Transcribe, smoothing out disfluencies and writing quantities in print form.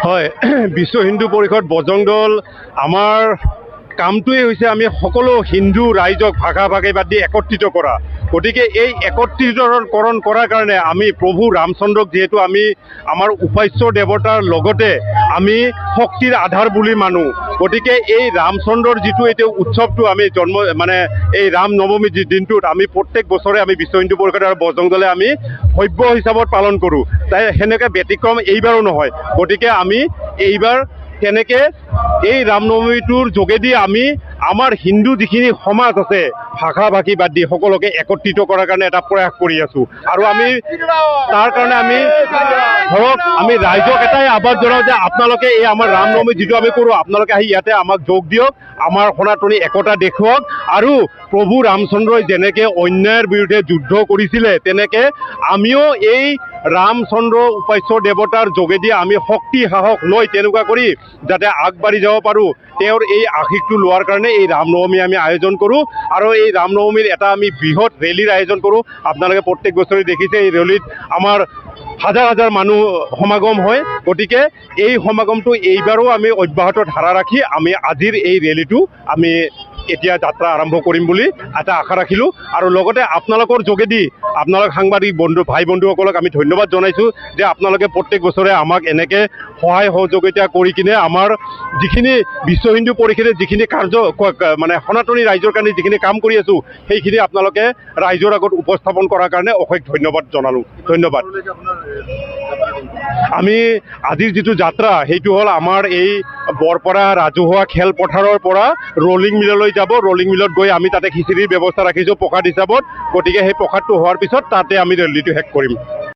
হয় বিশ্ব হিন্দু পৰিষদ বজৰং দল আমাৰ কামটোৱেই হৈছে আমি সকলো হিন্দু ৰাইজক ভাগা ভাগে বাদ দি একত্ৰিত কৰা। গতিকে এই একত্ৰিতকৰণ কৰাৰ কাৰণে আমি প্ৰভু ৰামচন্দ্ৰক যিহেতু আমি আমাৰ উপাস্য দেৱতাৰ লগতে আমি শক্তিৰ আধাৰ বুলি মানো। গতিকে এই ৰামচন্দ্ৰৰ যিটো এতিয়া উৎসৱটো আমি এই ৰাম নৱমী দিনটোত আমি প্ৰত্যেক বছৰে আমি বিশ্ব হিন্দু পৰিষদ আৰু বজৰং দলে আমি সভ্য হিচাপত পালন কৰোঁ। তাই সেনেকৈ ব্যতিক্ৰম এইবাৰো নহয়। গতিকে আমি এইবাৰ তেনেকে এই ৰামনৱমীটোৰ যোগেদি আমি আমাৰ হিন্দু যিখিনি সমাজ আছে ভাষা ভাষী বাদ দি সকলোকে একত্ৰিত কৰাৰ কাৰণে এটা প্ৰয়াস কৰি আছোঁ। আৰু আমি তাৰ কাৰণে আমি ধৰক আমি ৰাইজক এটাই আহ্বান জনাওঁ যে আপোনালোকে এই আমাৰ ৰামনৱমী যিটো আমি কৰোঁ আপোনালোকে আহি ইয়াতে আমাক যোগ দিয়ক, আমাৰ সনাতনী একতা দেখুৱাওক আৰু প্ৰভু ৰামচন্দ্ৰই যেনেকৈ অন্যায়ৰ বিৰুদ্ধে যুদ্ধ কৰিছিলে তেনেকৈ আমিও এই ৰামচন্দ্ৰ উপাস্য দেৱতাৰ যোগেদি আমি শক্তি সাহস লৈ তেনেকুৱা কৰি যাতে আগবাঢ়ি যাব পাৰোঁ তেওঁৰ এই আশীষটো লোৱাৰ কাৰণে এই ৰামনৱমী আমি আয়োজন কৰোঁ। আৰু এই ৰামনৱমীৰ এটা আমি বৃহৎ ৰেলীৰ আয়োজন কৰোঁ। আপোনালোকে প্ৰত্যেক বছৰে দেখিছে এই ৰেলীত আমাৰ হাজাৰ হাজাৰ মানুহ সমাগম হয়। গতিকে এই সমাগমটো এইবাৰো আমি অব্যাহত ধাৰা ৰাখি আমি আজিৰ এই ৰেলীটো আমি এতিয়া যাত্ৰা আৰম্ভ কৰিম বুলি এটা আশা ৰাখিলোঁ। আৰু লগতে আপোনালোকৰ যোগেদি আপোনালোক সাংবাদিক বন্ধু ভাই বন্ধুসকলক আমি ধন্যবাদ জনাইছোঁ যে আপোনালোকে প্ৰত্যেক বছৰে আমাক এনেকৈ সহায় সহযোগিতা কৰি কিনে আমাৰ যিখিনি বিশ্ব হিন্দু পৰিষদে যিখিনি কাৰ্য সনাতনী ৰাইজৰ কাৰণে যিখিনি কাম কৰি আছোঁ সেইখিনি আপোনালোকে ৰাইজৰ আগত উপস্থাপন কৰাৰ কাৰণে অশেষ ধন্যবাদ জনালোঁ। ধন্যবাদ। আমি আজিৰ যিটো যাত্ৰা সেইটো হ'ল আমাৰ এই বৰপৰা ৰাজহুৱা খেলপথাৰৰ পৰা ৰলিং মিললৈ যাব। ৰলিং মিলত গৈ আমি তাতে খিচিৰিৰ ব্যৱস্থা ৰাখিছোঁ প্ৰসাদ হিচাপত। গতিকে সেই প্ৰসাদটো হোৱাৰ পিছত তাতে আমি ৰেলীটো শেষ কৰিম।